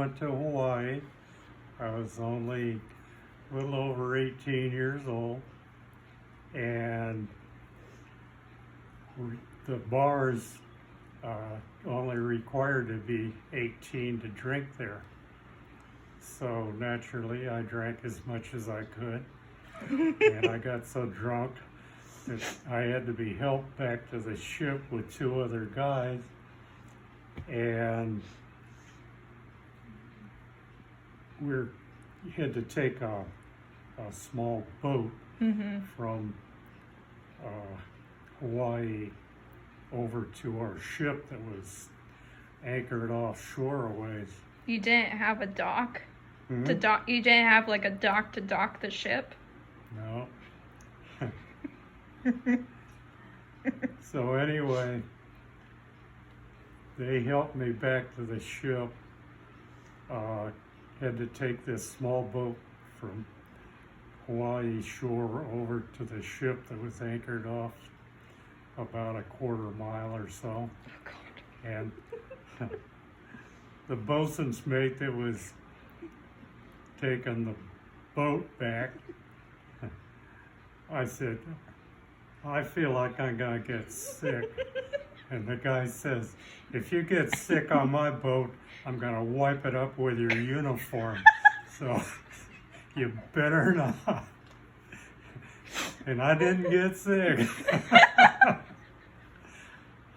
Went to Hawaii. I was only a little over 18 years old, and the bars only required to be 18 to drink there. So naturally, I drank as much as I could, and I got so drunk that I had to be helped back to the ship with two other guys, and we had to take a small boat from Hawaii over to our ship that was anchored offshore a ways. You didn't have a dock to Hmm? dock. You didn't have like a dock to dock the ship. No. So anyway, they helped me back to the ship. Had to take this small boat from Hawaii shore over to the ship that was anchored off about a quarter mile or so. Oh God. And the boatswain's mate that was taking the boat back, I said, I feel like I'm gonna get sick. And the guy says, if you get sick on my boat, I'm gonna wipe it up with your uniform. So you better not. And I didn't get sick.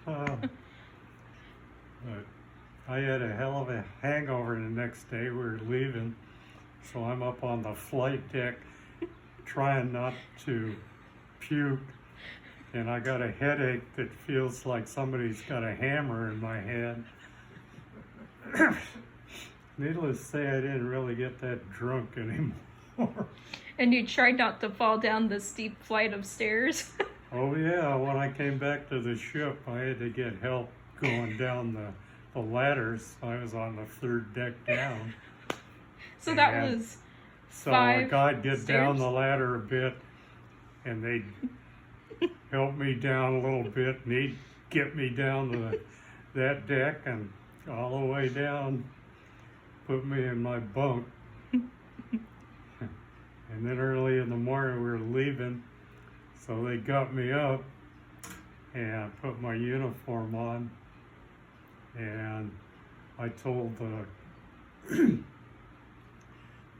But I had a hell of a hangover the next day. We were leaving, so I'm up on the flight deck trying not to puke, and I got a headache that feels like somebody's got a hammer in my head. Needless to say, I didn't really get that drunk anymore. And you tried not to fall down the steep flight of stairs. Oh yeah, when I came back to the ship, I had to get help going down the ladders. I was on the third deck down. So that And was So a 5 guy'd get down stairs? the ladder a bit, and they'd help me down a little bit, and he'd get me down to that deck and all the way down, put me in my bunk. And then early in the morning we were leaving, so they got me up and put my uniform on, and I told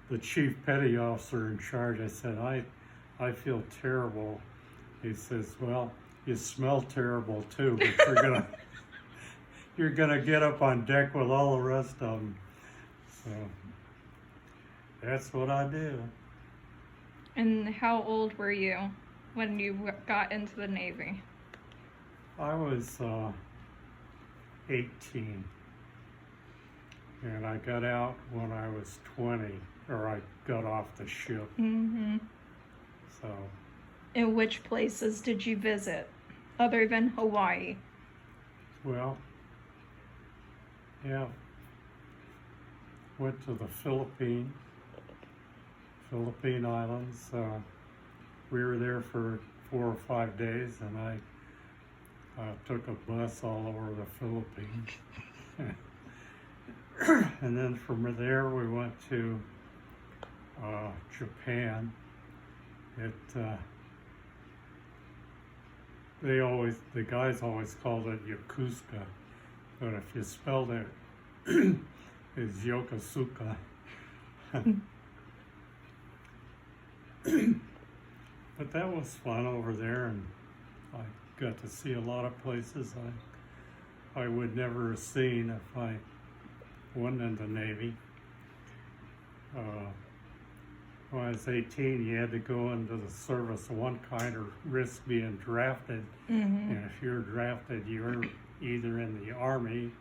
the chief petty officer in charge, I said, I feel terrible. He says, well, you smell terrible too, but you're gonna get up on deck with all the rest of them. So that's what I did. And how old were you when you got into the Navy? I was 18, and I got out when I was 20, or I got off the ship. So, And which places did you visit other than Hawaii? well, yeah, went to the Philippine Islands. We were there for 4 or 5 days, and I took a bus all over the Philippines. And then from there we went to Japan. The guys always called it Yokosuka, but if you spelled it, it's Yokosuka. But that was fun over there, and I got to see a lot of places I would never have seen if I wasn't in the Navy. When I was 18, you had to go into the service of one kind or risk being drafted. And if you're drafted, you're either in the Army,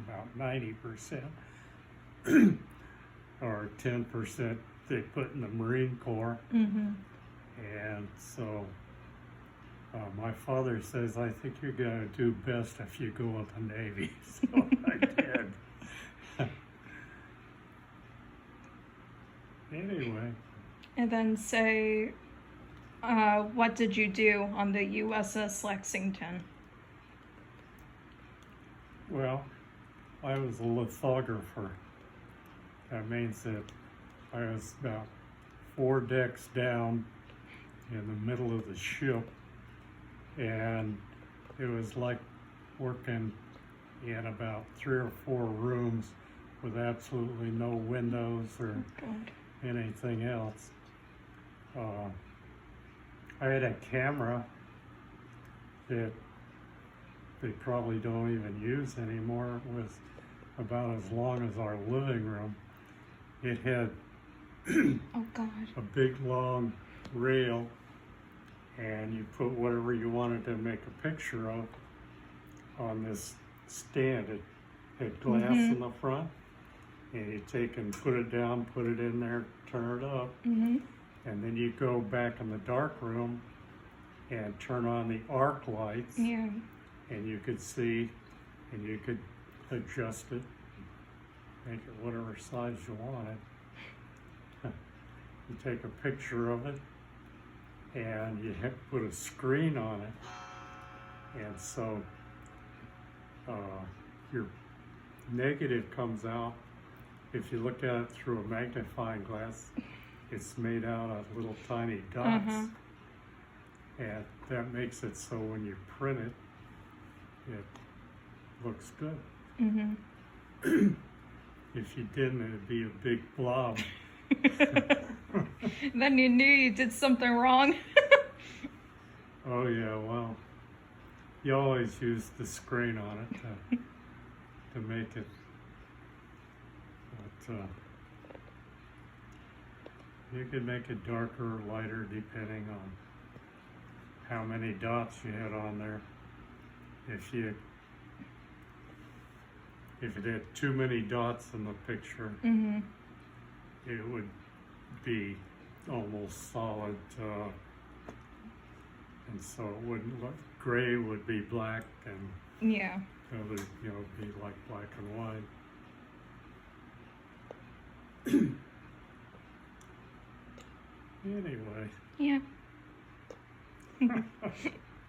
about 90%, or 10% they put in the Marine Corps. And so my father says, I think you're going to do best if you go with the Navy. So I did. Anyway. And then say, what did you do on the USS Lexington? Well, I was a lithographer. That means that I was about 4 decks down in the middle of the ship, and it was like working in about 3 or 4 rooms with absolutely no windows or God. anything else. I had a camera that they probably don't even use anymore. It was about as long as our living room. It had Oh God. a big long rail, and you put whatever you wanted to make a picture of on this stand. It had glass in the front, and you take and put it down, put it in there, turn it up, Mm-hmm. and then you go back in the dark room and turn on the arc lights, Yeah. and you could see, and you could adjust it, make it whatever size you wanted. You take a picture of it, and you put a screen on it, and so your negative comes out. If you look at it through a magnifying glass, it's made out of little tiny dots, and that makes it so when you print it, it looks good. Mm-hmm. If you didn't, it'd be a big blob. Then you knew you did something wrong. Oh yeah, well, you always use the screen on it to make it, but you could make it darker or lighter depending on how many dots you had on there. If it had too many dots in the picture, Mm-hmm. it would be almost solid, and so it wouldn't look, gray would be black, and Yeah. other, be like black and white. Anyway. Yeah.